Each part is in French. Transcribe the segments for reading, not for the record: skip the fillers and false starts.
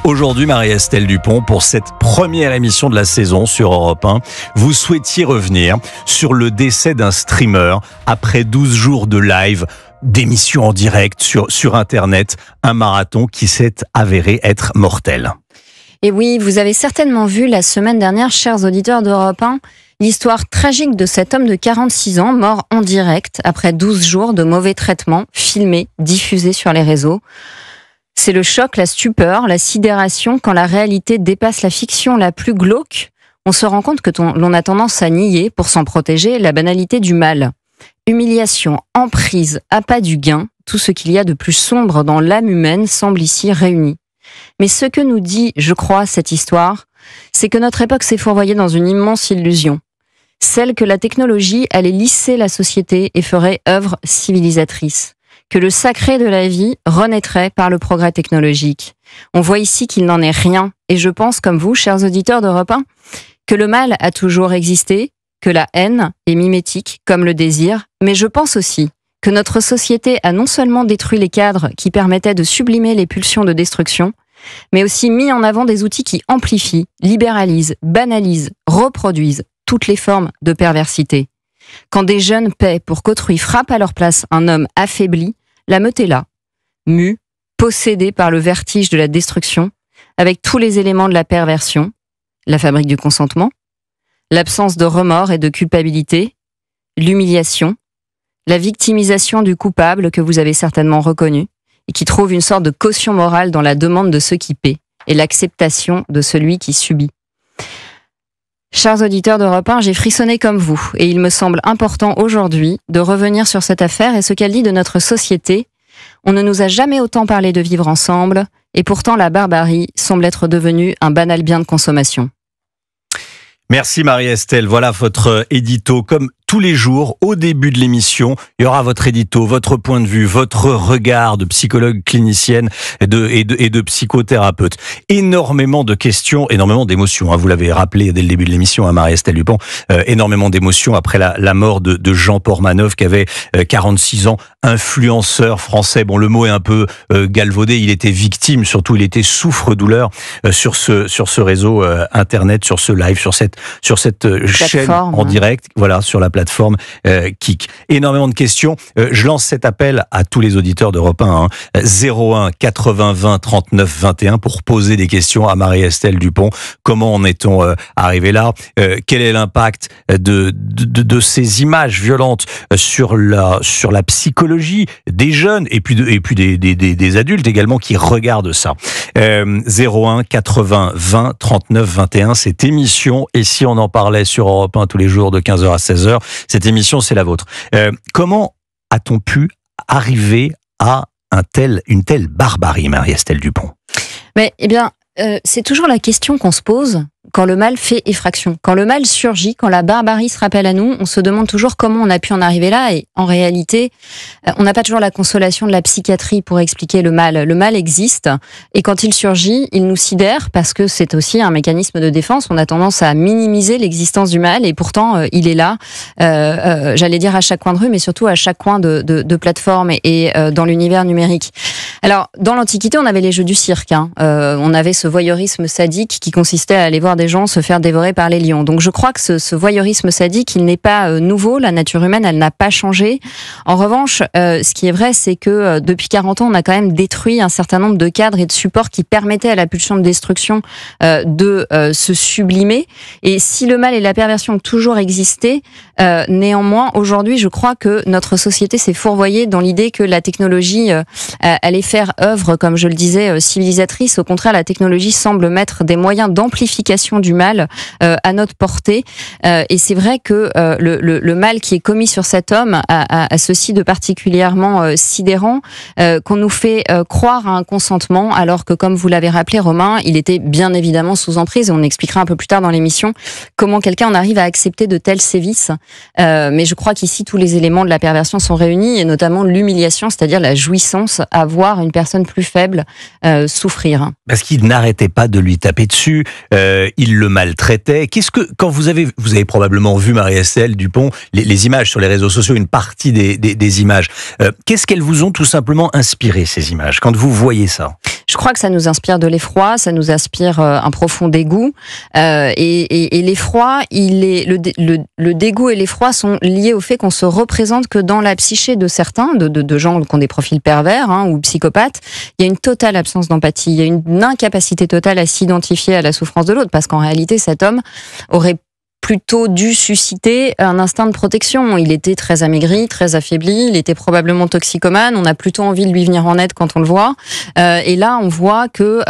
Aujourd'hui, Marie-Estelle Dupont, pour cette première émission de la saison sur Europe 1, vous souhaitiez revenir sur le décès d'un streamer après 12 jours de live, d'émissions en direct sur Internet, un marathon qui s'est avéré être mortel. Et oui, vous avez certainement vu la semaine dernière, chers auditeurs d'Europe 1, l'histoire tragique de cet homme de 46 ans, mort en direct après 12 jours de mauvais traitements, filmés, diffusés sur les réseaux. C'est le choc, la stupeur, la sidération quand la réalité dépasse la fiction la plus glauque. On se rend compte que l'on a tendance à nier, pour s'en protéger, la banalité du mal. Humiliation, emprise, appât du gain, tout ce qu'il y a de plus sombre dans l'âme humaine semble ici réuni. Mais ce que nous dit, je crois, cette histoire, c'est que notre époque s'est fourvoyée dans une immense illusion. Celle que la technologie allait lisser la société et ferait œuvre civilisatrice. Que le sacré de la vie renaîtrait par le progrès technologique. On voit ici qu'il n'en est rien, et je pense, comme vous, chers auditeurs d'Europe 1, que le mal a toujours existé, que la haine est mimétique, comme le désir, mais je pense aussi que notre société a non seulement détruit les cadres qui permettaient de sublimer les pulsions de destruction, mais aussi mis en avant des outils qui amplifient, libéralisent, banalisent, reproduisent toutes les formes de perversité. Quand des jeunes paient pour qu'autrui frappe à leur place un homme affaibli, la meute est là, mue, possédée par le vertige de la destruction, avec tous les éléments de la perversion, la fabrique du consentement, l'absence de remords et de culpabilité, l'humiliation, la victimisation du coupable que vous avez certainement reconnu, et qui trouve une sorte de caution morale dans la demande de ceux qui paient, et l'acceptation de celui qui subit. Chers auditeurs d'Europe 1, j'ai frissonné comme vous, et il me semble important aujourd'hui de revenir sur cette affaire et ce qu'elle dit de notre société. On ne nous a jamais autant parlé de vivre ensemble, et pourtant la barbarie semble être devenue un banal bien de consommation. Merci Marie-Estelle, voilà votre édito. Comme tous les jours, au début de l'émission, il y aura votre édito, votre point de vue, votre regard de psychologue clinicienne et de psychothérapeute. Énormément de questions, énormément d'émotions. Vous l'avez rappelé dès le début de l'émission, Marie-Estelle Dupont. Énormément d'émotions après la mort de Jean Portmanov, qui avait 46 ans, influenceur français. Bon, le mot est un peu galvaudé. Il était victime, surtout, il était souffre-douleur sur ce réseau Internet, sur ce live, sur cette chaîne en direct, voilà, sur la plateforme Kik. Énormément de questions. Je lance cet appel à tous les auditeurs d'Europe 1, 01 80 20 39 21 pour poser des questions à Marie-Estelle Dupont. Comment en est-on arrivé là? Quel est l'impact de ces images violentes sur la psychologie des jeunes et puis des adultes également qui regardent ça? 01 80 20 39 21, cette émission, et si on en parlait sur Europe 1 tous les jours de 15h à 16h, cette émission c'est la vôtre. Comment a-t-on pu arriver à une telle barbarie, Marie-Estelle Dupont? Mais, c'est toujours la question qu'on se pose quand le mal fait effraction. Quand le mal surgit, quand la barbarie se rappelle à nous, on se demande toujours comment on a pu en arriver là. Et en réalité, on n'a pas toujours la consolation de la psychiatrie pour expliquer le mal. Le mal existe, et quand il surgit, il nous sidère parce que c'est aussi un mécanisme de défense. On a tendance à minimiser l'existence du mal, et pourtant, il est là, j'allais dire à chaque coin de rue, mais surtout à chaque coin de plateforme et dans l'univers numérique. Alors, dans l'Antiquité, on avait les jeux du cirque. On avait ce voyeurisme sadique qui consistait à aller voir des gens se faire dévorer par les lions. Donc je crois que ce voyeurisme sadique, il n'est pas nouveau. La nature humaine, elle n'a pas changé. En revanche, ce qui est vrai, c'est que depuis 40 ans, on a quand même détruit un certain nombre de cadres et de supports qui permettaient à la pulsion de destruction de se sublimer. Et si le mal et la perversion ont toujours existé, néanmoins, aujourd'hui, je crois que notre société s'est fourvoyée dans l'idée que la technologie allait faire œuvre, comme je le disais, civilisatrice. Au contraire, la technologie semble mettre des moyens d'amplification du mal à notre portée. Et c'est vrai que le mal qui est commis sur cet homme a ceci de particulièrement sidérant, qu'on nous fait croire à un consentement, alors que, comme vous l'avez rappelé, Romain, il était bien évidemment sous emprise, et on expliquera un peu plus tard dans l'émission comment quelqu'un en arrive à accepter de tels sévices. Mais je crois qu'ici, tous les éléments de la perversion sont réunis, et notamment l'humiliation, c'est-à-dire la jouissance à voir une personne plus faible souffrir. Parce qu'il n'arrêtait pas de lui taper dessus, il le maltraitait. Quand vous avez probablement vu, Marie-Estelle Dupont, les images sur les réseaux sociaux, une partie des images, qu'est-ce qu'elles vous ont tout simplement inspiré, ces images, quand vous voyez ça? Je crois que ça nous inspire de l'effroi, ça nous inspire un profond dégoût. Et l'effroi, le dégoût et l'effroi sont liés au fait qu'on se représente que dans la psyché de certains, de gens qui ont des profils pervers ou psychopathes, il y a une totale absence d'empathie, il y a une incapacité totale à s'identifier à la souffrance de l'autre, parce qu'en réalité, cet homme aurait plutôt dû susciter un instinct de protection. Il était très amaigri, très affaibli, il était probablement toxicomane, on a plutôt envie de lui venir en aide quand on le voit. Et là, on voit que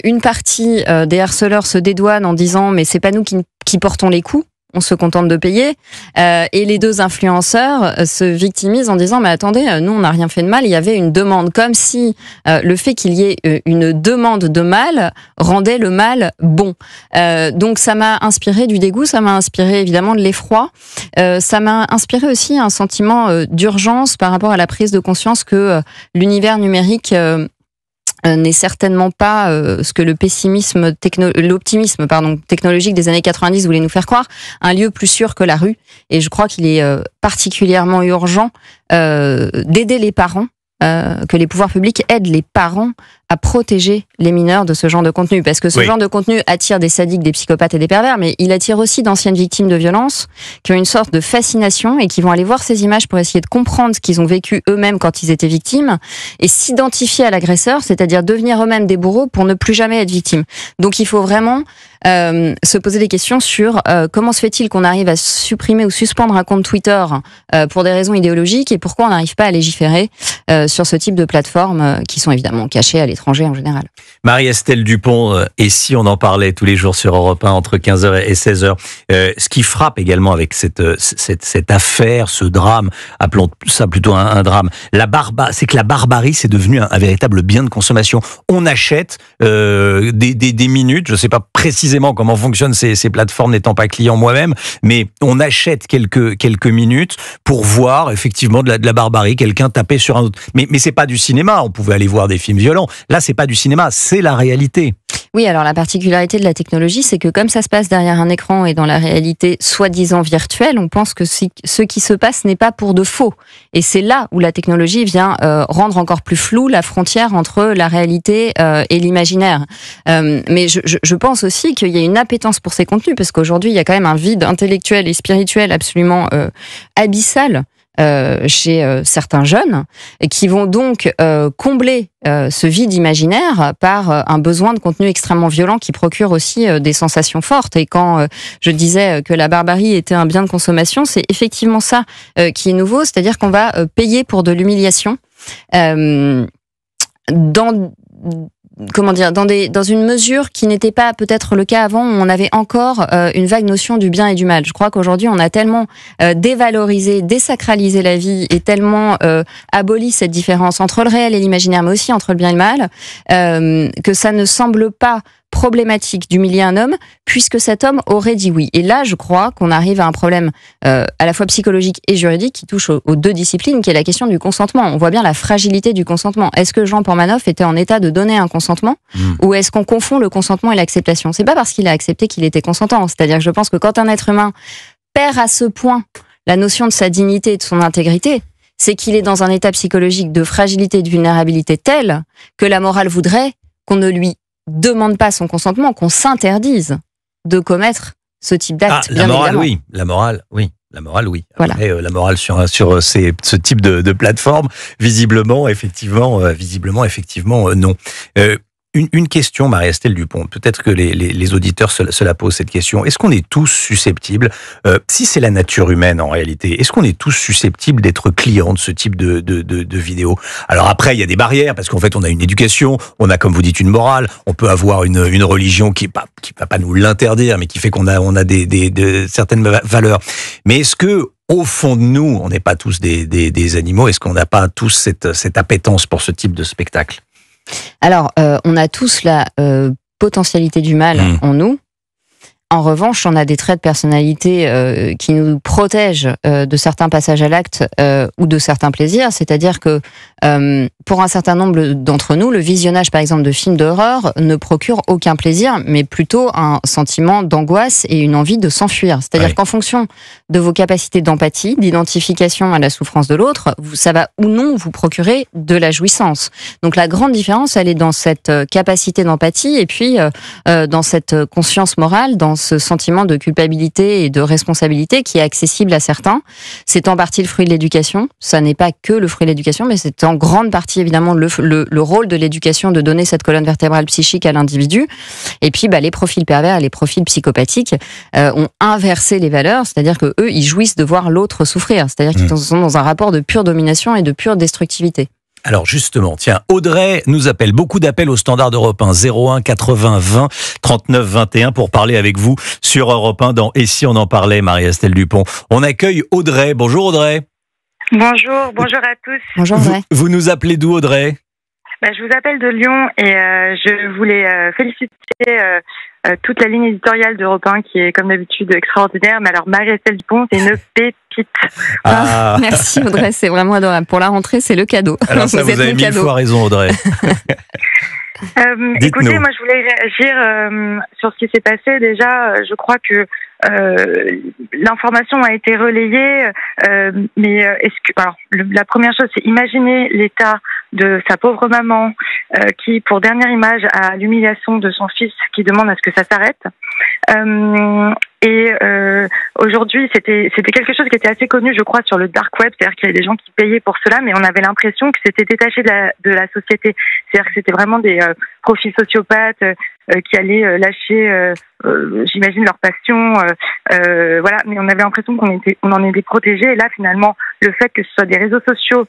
une partie des harceleurs se dédouane en disant « mais c'est pas nous qui portons les coups ». On se contente de payer. Et les deux influenceurs se victimisent en disant « mais attendez, nous on n'a rien fait de mal, il y avait une demande ». Comme si le fait qu'il y ait une demande de mal rendait le mal bon. Donc ça m'a inspiré du dégoût, ça m'a inspiré évidemment de l'effroi. Ça m'a inspiré aussi un sentiment d'urgence par rapport à la prise de conscience que l'univers numérique n'est certainement pas ce que l'optimisme technologique des années 90 voulait nous faire croire, un lieu plus sûr que la rue. Et je crois qu'il est particulièrement urgent d'aider les parents, que les pouvoirs publics aident les parents à protéger les mineurs de ce genre de contenu. Parce que ce genre de contenu attire des sadiques, des psychopathes et des pervers, mais il attire aussi d'anciennes victimes de violences qui ont une sorte de fascination et qui vont aller voir ces images pour essayer de comprendre ce qu'ils ont vécu eux-mêmes quand ils étaient victimes et s'identifier à l'agresseur, c'est-à-dire devenir eux-mêmes des bourreaux pour ne plus jamais être victimes. Donc il faut vraiment se poser des questions sur comment se fait-il qu'on arrive à supprimer ou suspendre un compte Twitter pour des raisons idéologiques et pourquoi on n'arrive pas à légiférer sur ce type de plateformes qui sont évidemment cachées à l'étranger en général. Marie-Estelle Dupont, et si on en parlait tous les jours sur Europe 1 entre 15h et 16h, ce qui frappe également avec cette affaire, ce drame, appelons ça plutôt un drame, c'est que la barbarie c'est devenu un véritable bien de consommation. On achète des minutes, je ne sais pas précisément comment fonctionnent ces plateformes n'étant pas client moi-même, mais on achète quelques minutes pour voir effectivement de la barbarie, quelqu'un taper sur un autre. Mais c'est pas du cinéma, on pouvait aller voir des films violents. Là, c'est pas du cinéma, c'est la réalité. Oui, alors la particularité de la technologie, c'est que comme ça se passe derrière un écran et dans la réalité soi-disant virtuelle, on pense que ce qui se passe n'est pas pour de faux. Et c'est là où la technologie vient rendre encore plus floue la frontière entre la réalité et l'imaginaire. Mais je pense aussi qu'il y a une appétence pour ces contenus, parce qu'aujourd'hui, il y a quand même un vide intellectuel et spirituel absolument abyssal chez certains jeunes, et qui vont donc combler ce vide imaginaire par un besoin de contenu extrêmement violent qui procure aussi des sensations fortes. Et quand je disais que la barbarie était un bien de consommation, c'est effectivement ça qui est nouveau, c'est-à-dire qu'on va payer pour de l'humiliation dans une mesure qui n'était pas peut-être le cas avant, où on avait encore une vague notion du bien et du mal. Je crois qu'aujourd'hui, on a tellement dévalorisé, désacralisé la vie et tellement aboli cette différence entre le réel et l'imaginaire, mais aussi entre le bien et le mal, que ça ne semble pas problématique d'humilier un homme, puisque cet homme aurait dit oui. Et là, je crois qu'on arrive à un problème à la fois psychologique et juridique qui touche aux deux disciplines, qui est la question du consentement. On voit bien la fragilité du consentement. Est-ce que Jean Pormanoff était en état de donner un consentement, ou est-ce qu'on confond le consentement et l'acceptation? C'est pas parce qu'il a accepté qu'il était consentant. C'est-à-dire que je pense que quand un être humain perd à ce point la notion de sa dignité et de son intégrité, c'est qu'il est dans un état psychologique de fragilité et de vulnérabilité tel que la morale voudrait qu'on ne lui demande pas son consentement, qu'on s'interdise de commettre ce type d'acte. La morale, oui. La morale, oui. La morale, oui. Voilà. Après, la morale sur ce type de plateforme, visiblement, effectivement, non. Une question, Marie-Estelle Dupont. Peut-être que les auditeurs se la posent cette question. Est-ce qu'on est tous susceptibles, si c'est la nature humaine en réalité, est-ce qu'on est tous susceptibles d'être clients de ce type de vidéos? Alors après, il y a des barrières parce qu'en fait, on a une éducation, on a, comme vous dites, une morale, on peut avoir une religion qui va pas nous l'interdire, mais qui fait qu'on a des certaines valeurs. Mais est-ce que au fond de nous, on n'est pas tous des animaux? Est-ce qu'on n'a pas tous cette appétence pour ce type de spectacle? Alors, on a tous la potentialité du mal en nous. En revanche, on a des traits de personnalité qui nous protègent de certains passages à l'acte ou de certains plaisirs. C'est-à-dire que pour un certain nombre d'entre nous, le visionnage, par exemple, de films d'horreur ne procure aucun plaisir, mais plutôt un sentiment d'angoisse et une envie de s'enfuir. C'est-à-dire qu'en fonction de vos capacités d'empathie, d'identification à la souffrance de l'autre, ça va ou non vous procurer de la jouissance. Donc la grande différence, elle est dans cette capacité d'empathie et puis dans cette conscience morale, dans ce sentiment de culpabilité et de responsabilité qui est accessible à certains. C'est en partie le fruit de l'éducation. Ça n'est pas que le fruit de l'éducation, mais c'est en grande partie évidemment le rôle de l'éducation de donner cette colonne vertébrale psychique à l'individu. Et puis les profils pervers et les profils psychopathiques ont inversé les valeurs, c'est-à-dire que eux, ils jouissent de voir l'autre souffrir. C'est-à-dire qu'ils sont dans un rapport de pure domination et de pure destructivité. Alors justement, tiens, Audrey nous appelle, beaucoup d'appels au standard d'Europe 1, 01 80 20 39 21 pour parler avec vous sur Europe 1 dans Et si on en parlait, Marie-Estelle Dupont. On accueille Audrey. Bonjour Audrey. Bonjour à tous. Bonjour Audrey. Vous nous appelez d'où Audrey ? Je vous appelle de Lyon et je voulais féliciter toute la ligne éditoriale d'Europe 1 qui est comme d'habitude extraordinaire. Mais alors Marie-Estelle Dupont, c'est une pépite. Merci Audrey, c'est vraiment adorable. Pour la rentrée, c'est le cadeau. Alors ça, vous avez mille fois raison Audrey. Écoutez, moi je voulais réagir sur ce qui s'est passé. Déjà, je crois que l'information a été relayée, mais la première chose, c'est imaginer l'état de sa pauvre maman qui, pour dernière image, a l'humiliation de son fils qui demande à ce que ça s'arrête. Aujourd'hui, c'était quelque chose qui était assez connu, je crois, sur le dark web, c'est-à-dire qu'il y avait des gens qui payaient pour cela, mais on avait l'impression que c'était détaché de la société, c'est-à-dire que c'était vraiment des profils sociopathes qui allaient lâcher, j'imagine, leur passion, voilà. Mais on avait l'impression on en était protégés. Et là, finalement, le fait que ce soit des réseaux sociaux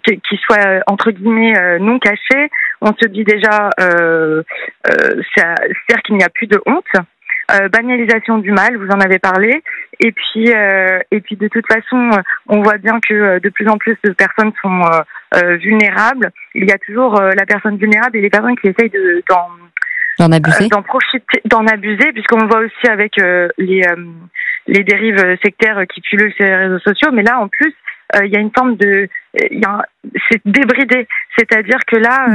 qui soient entre guillemets non cachés, on se dit déjà, c'est-à-dire qu'il n'y a plus de honte. Banalisation du mal, vous en avez parlé, et puis de toute façon, on voit bien que de plus en plus de personnes sont vulnérables. Il y a toujours la personne vulnérable et les personnes qui essayent d'en abuser, d'en abuser, puisqu'on voit aussi avec les dérives sectaires qui pullulent sur les réseaux sociaux. Mais là, en plus, il y a une forme c'est débridé, c'est-à-dire que là,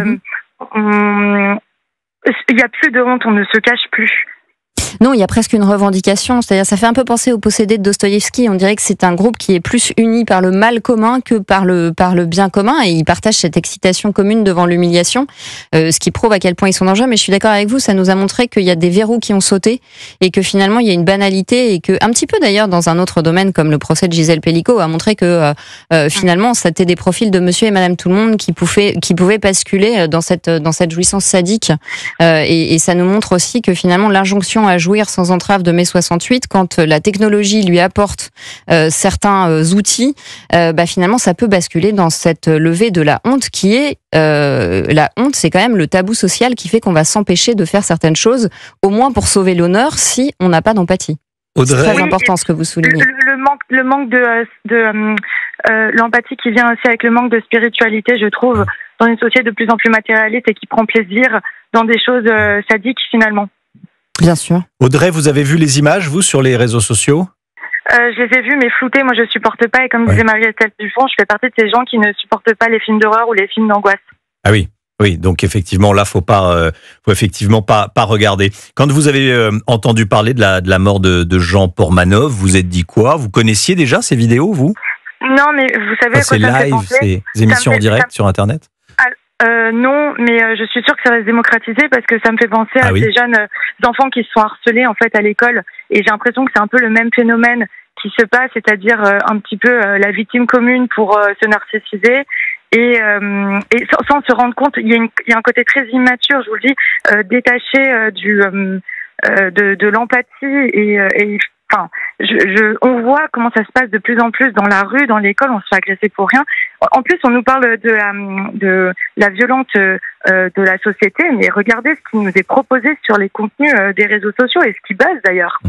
il n'y a plus de honte, on ne se cache plus. Non, il y a presque une revendication, c'est-à-dire ça fait un peu penser au Possédé de Dostoïevski. On dirait que c'est un groupe qui est plus uni par le mal commun que par le bien commun, et ils partagent cette excitation commune devant l'humiliation, ce qui prouve à quel point ils sont dangereux. Mais je suis d'accord avec vous, ça nous a montré qu'il y a des verrous qui ont sauté et que finalement il y a une banalité, et que un petit peu d'ailleurs dans un autre domaine comme le procès de Gisèle Pellicot a montré que finalement c'était des profils de Monsieur et Madame Tout le Monde qui pouvaient basculer dans cette jouissance sadique, et ça nous montre aussi que finalement l'injonction à jouir sans entrave de mai 68, quand la technologie lui apporte certains outils, finalement ça peut basculer dans cette levée de la honte qui est la honte, c'est quand même le tabou social qui fait qu'on va s'empêcher de faire certaines choses, au moins pour sauver l'honneur, si on n'a pas d'empathie. Audrey, c'est très important ce que vous soulignez. Le manque de l'empathie qui vient aussi avec le manque de spiritualité, je trouve, dans une société de plus en plus matérialiste et qui prend plaisir dans des choses sadiques finalement. Bien sûr. Audrey, vous avez vu les images, vous, sur les réseaux sociaux ? Je les ai vues, mais floutées. Moi, je supporte pas. Et comme disait Marie-Estelle Dupont, je fais partie de ces gens qui ne supportent pas les films d'horreur ou les films d'angoisse. Ah oui. Oui, donc effectivement, là, faut effectivement pas regarder. Quand vous avez entendu parler de la mort de Jean Pormanov, vous êtes dit quoi ? Vous connaissiez déjà ces vidéos, vous ? Non, mais vous savez, c'est live, c'est des émissions en direct sur Internet ? Non, mais je suis sûre que ça va se démocratiser parce que ça me fait penser à ces jeunes enfants qui se sont harcelés en fait à l'école, et j'ai l'impression que c'est un peu le même phénomène qui se passe, c'est-à-dire un petit peu la victime commune pour se narcissiser et sans se rendre compte. Il y a un côté très immature, je vous le dis, détaché de l'empathie et enfin, on voit comment ça se passe de plus en plus dans la rue, dans l'école, on se fait agresser pour rien. En plus, on nous parle de la violence de la société, mais regardez ce qui nous est proposé sur les contenus des réseaux sociaux et ce qui buzz d'ailleurs.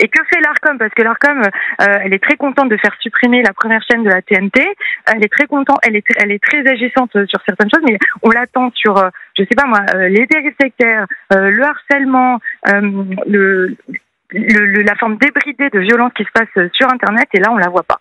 Et que fait l'Arcom? Parce que l'Arcom, elle est très contente de faire supprimer la première chaîne de la TNT. Elle est très contente, elle est très agissante sur certaines choses, mais on l'attend sur, je sais pas moi, les dérives sectaires, le harcèlement, la forme débridée de violence qui se passe sur Internet, et là on la voit pas.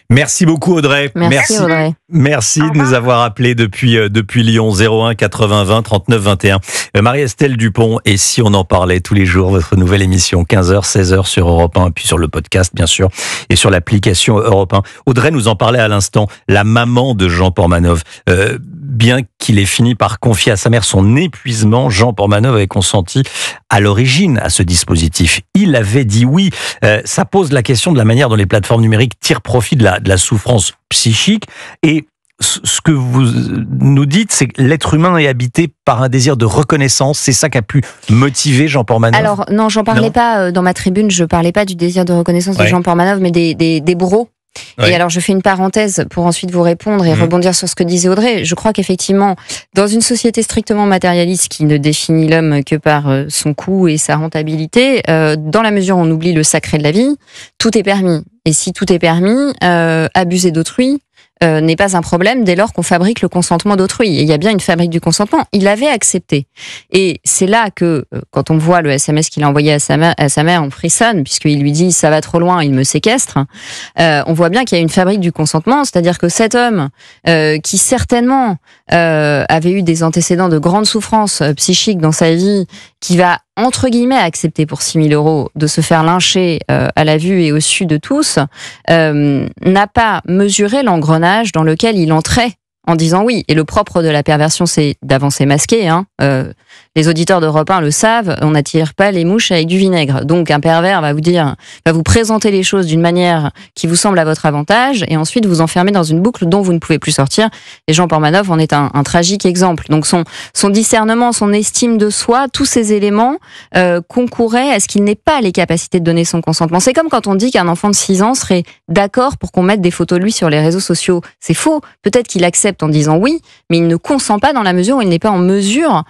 Merci beaucoup Audrey. Merci Audrey. Merci de nous avoir appelés depuis Lyon, 01 80 20 39 21. Marie-Estelle Dupont, et si on en parlait tous les jours, votre nouvelle émission 15h 16h sur Europe 1, puis sur le podcast bien sûr et sur l'application Europe 1. Audrey nous en parlait à l'instant, la maman de Jean Portmanov. Bien qu'il ait fini par confier à sa mère son épuisement, Jean Portmanov avait consenti à l'origine à ce dispositif. Il avait dit oui. Ça pose la question de la manière dont les plateformes numériques tirent profit de la souffrance psychique. Et ce que vous nous dites, c'est que l'être humain est habité par un désir de reconnaissance. C'est ça qui a pu motiver Jean Portmanov. Alors non, j'en parlais pas dans ma tribune. Je parlais pas du désir de reconnaissance de Jean Portmanov, mais des bourreaux. Oui. Et alors je fais une parenthèse pour ensuite vous répondre et rebondir sur ce que disait Audrey. Je crois qu'effectivement, dans une société strictement matérialiste qui ne définit l'homme que par son coût et sa rentabilité, dans la mesure où on oublie le sacré de la vie, tout est permis. Et si tout est permis, abuser d'autrui n'est pas un problème dès lors qu'on fabrique le consentement d'autrui. Et il y a bien une fabrique du consentement. Il avait accepté. Et c'est là que, quand on voit le SMS qu'il a envoyé à sa mère, on frissonne, puisqu'il lui dit « ça va trop loin, il me séquestre ». On voit bien qu'il y a une fabrique du consentement, c'est-à-dire que cet homme, qui certainement avait eu des antécédents de grande souffrance psychique dans sa vie, qui va entre guillemets accepter pour 6 000 € de se faire lyncher à la vue et au su de tous, n'a pas mesuré l'engrenage dans lequel il entrait en disant oui. Et le propre de la perversion, c'est d'avancer masqué. Les auditeurs d'Europe 1 le savent, on n'attire pas les mouches avec du vinaigre. Donc un pervers va vous présenter les choses d'une manière qui vous semble à votre avantage, et ensuite vous enfermer dans une boucle dont vous ne pouvez plus sortir. Et Jean Portmanov en est un tragique exemple. Donc son discernement, son estime de soi, tous ces éléments concouraient à ce qu'il n'ait pas les capacités de donner son consentement. C'est comme quand on dit qu'un enfant de 6 ans serait d'accord pour qu'on mette des photos de lui sur les réseaux sociaux. C'est faux. Peut-être qu'il accepte en disant oui, mais il ne consent pas dans la mesure où il n'est pas en mesure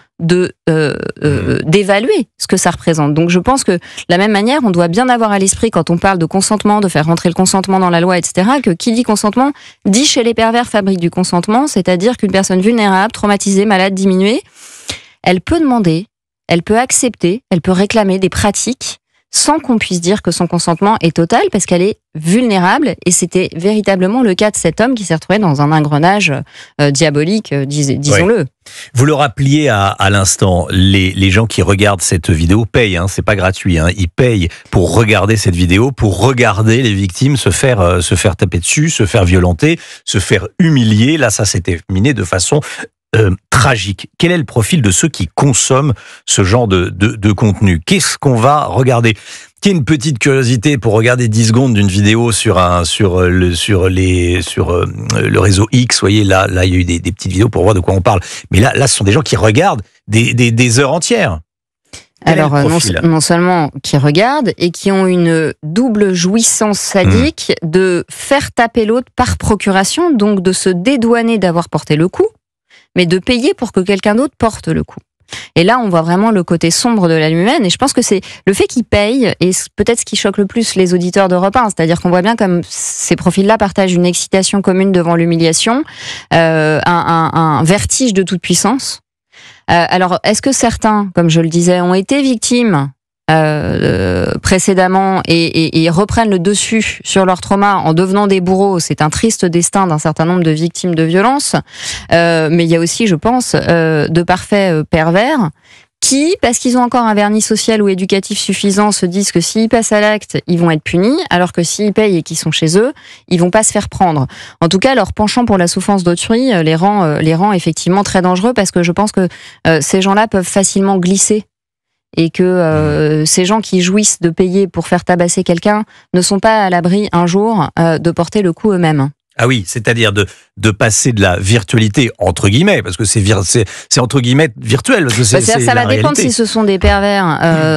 d'évaluer ce que ça représente. Donc je pense que de la même manière, on doit bien avoir à l'esprit quand on parle de consentement, de faire rentrer le consentement dans la loi, etc., que qui dit consentement, dit chez les pervers fabrique du consentement, c'est-à-dire qu'une personne vulnérable, traumatisée, malade, diminuée, elle peut demander, elle peut accepter, elle peut réclamer des pratiques sans qu'on puisse dire que son consentement est total, parce qu'elle est vulnérable, et c'était véritablement le cas de cet homme qui s'est retrouvé dans un engrenage diabolique, disons-le. Ouais. Vous le rappeliez à l'instant, les gens qui regardent cette vidéo payent, c'est pas gratuit, ils payent pour regarder cette vidéo, pour regarder les victimes se faire taper dessus, se faire violenter, se faire humilier. Là, ça s'est terminé de façon tragique. Quel est le profil de ceux qui consomment ce genre de contenu? Qu'est-ce qu'on va regarder? Qui est une petite curiosité pour regarder 10 secondes d'une vidéo sur le réseau X. Vous voyez, là, il y a eu des petites vidéos pour voir de quoi on parle. Mais là, ce sont des gens qui regardent des heures entières. Alors, non seulement qui regardent, et qui ont une double jouissance sadique de faire taper l'autre par procuration, donc de se dédouaner d'avoir porté le coup, mais de payer pour que quelqu'un d'autre porte le coup. Et là, on voit vraiment le côté sombre de l'âme humaine, et je pense que c'est le fait qu'ils payent, et peut-être ce qui choque le plus les auditeurs d'Europe 1, c'est-à-dire qu'on voit bien comme ces profils-là partagent une excitation commune devant l'humiliation, un vertige de toute puissance. Alors, est-ce que certains, comme je le disais, ont été victimes précédemment et reprennent le dessus sur leur trauma en devenant des bourreaux? C'est un triste destin d'un certain nombre de victimes de violences, mais il y a aussi, je pense, de parfaits pervers qui, parce qu'ils ont encore un vernis social ou éducatif suffisant, se disent que s'ils passent à l'acte, ils vont être punis, alors que s'ils payent et qu'ils sont chez eux, ils vont pas se faire prendre. En tout cas, leur penchant pour la souffrance d'autrui les rend effectivement très dangereux, parce que je pense que ces gens-là peuvent facilement glisser, et que ces gens qui jouissent de payer pour faire tabasser quelqu'un ne sont pas à l'abri un jour de porter le coup eux-mêmes. Ah oui, c'est-à-dire de passer de la virtualité, entre guillemets, parce que c'est entre guillemets virtuel. Parce que ça va dépendre si ce sont des pervers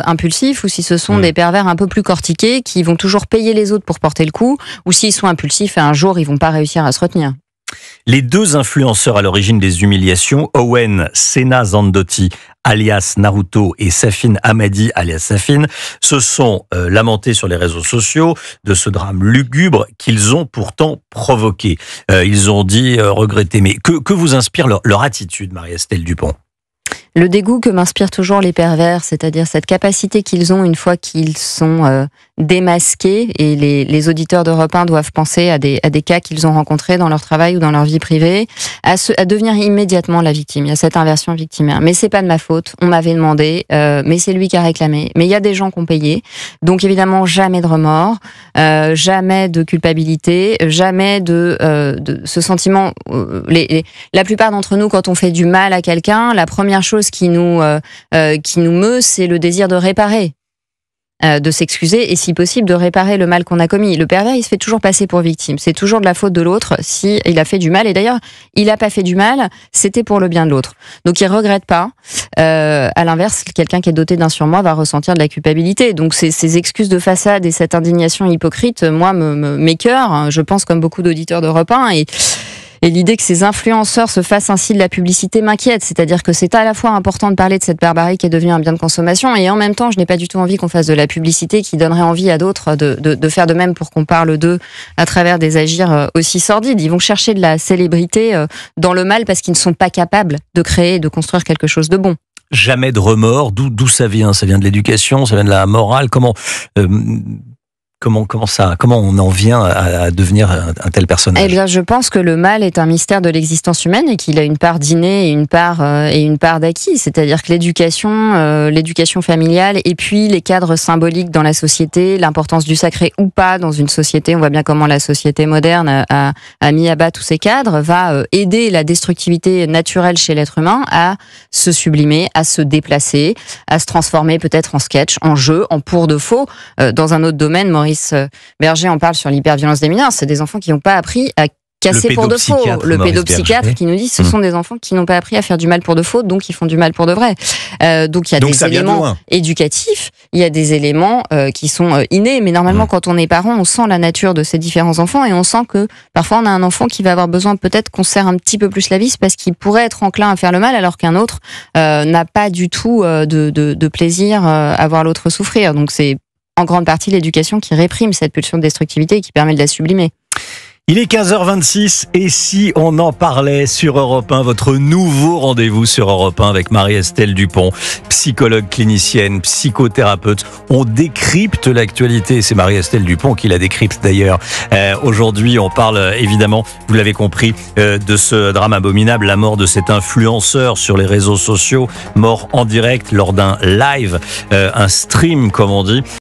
impulsifs ou si ce sont des pervers un peu plus cortiqués qui vont toujours payer les autres pour porter le coup, ou s'ils sont impulsifs et un jour ils vont pas réussir à se retenir. Les deux influenceurs à l'origine des humiliations, Owen Sena-Zandotti, alias Naruto, et Safin Hamadi, alias Safin, se sont lamentés sur les réseaux sociaux de ce drame lugubre qu'ils ont pourtant provoqué. Ils ont dit regretter. Mais que vous inspire leur attitude, Marie-Estelle Dupont ? Le dégoût que m'inspirent toujours les pervers, c'est-à-dire cette capacité qu'ils ont une fois qu'ils sont démasqués, et les auditeurs d'Europe 1 doivent penser à des cas qu'ils ont rencontrés dans leur travail ou dans leur vie privée, à devenir immédiatement la victime. Il y a cette inversion victimaire. Mais c'est pas de ma faute, on m'avait demandé, mais c'est lui qui a réclamé. Mais il y a des gens qui ont payé, donc évidemment jamais de remords, jamais de culpabilité, jamais de ce sentiment. La plupart d'entre nous, quand on fait du mal à quelqu'un, la première chose qui nous meut, c'est le désir de réparer, de s'excuser et si possible de réparer le mal qu'on a commis. Le pervers, il se fait toujours passer pour victime. C'est toujours de la faute de l'autre si il a fait du mal. Et d'ailleurs, il a pas fait du mal, c'était pour le bien de l'autre. Donc il regrette pas. À l'inverse, quelqu'un qui est doté d'un surmoi va ressentir de la culpabilité. Donc ces excuses de façade et cette indignation hypocrite, moi, m'écœurent. Je pense comme beaucoup d'auditeurs d'Europe 1 et l'idée que ces influenceurs se fassent ainsi de la publicité m'inquiète. C'est-à-dire que c'est à la fois important de parler de cette barbarie qui est devenue un bien de consommation, et en même temps, je n'ai pas du tout envie qu'on fasse de la publicité qui donnerait envie à d'autres de faire de même pour qu'on parle d'eux à travers des agirs aussi sordides. Ils vont chercher de la célébrité dans le mal parce qu'ils ne sont pas capables de créer et de construire quelque chose de bon. Jamais de remords. D'où ça vient ? Ça vient de l'éducation, ça vient de la morale. Comment on en vient à devenir un tel personnage ? Eh bien, je pense que le mal est un mystère de l'existence humaine et qu'il a une part d'inné et une part d'acquis. C'est-à-dire que l'éducation familiale et puis les cadres symboliques dans la société, l'importance du sacré ou pas dans une société. On voit bien comment la société moderne a mis à bas tous ces cadres, va aider la destructivité naturelle chez l'être humain à se sublimer, à se déplacer, à se transformer peut-être en sketch, en jeu, en pour de faux. Dans un autre domaine, Maurice Berger en parle sur l'hyperviolence des mineurs. C'est des enfants qui n'ont pas appris à casser pour de faux. Le pédopsychiatre qui nous dit ce sont des enfants qui n'ont pas appris à faire du mal pour de faux, donc ils font du mal pour de vrai. Donc il y a des éléments éducatifs, il y a des éléments qui sont innés, mais normalement quand on est parent, on sent la nature de ces différents enfants et on sent que parfois on a un enfant qui va avoir besoin peut-être qu'on serre un petit peu plus la vis parce qu'il pourrait être enclin à faire le mal alors qu'un autre n'a pas du tout de plaisir à voir l'autre souffrir. Donc c'est en grande partie l'éducation qui réprime cette pulsion de destructivité et qui permet de la sublimer. Il est 15h26 et si on en parlait sur Europe 1, votre nouveau rendez-vous sur Europe 1 avec Marie-Estelle Dupont, psychologue clinicienne, psychothérapeute. On décrypte l'actualité, c'est Marie-Estelle Dupont qui la décrypte d'ailleurs. Aujourd'hui, on parle évidemment, vous l'avez compris, de ce drame abominable, la mort de cet influenceur sur les réseaux sociaux, mort en direct lors d'un live, un stream comme on dit.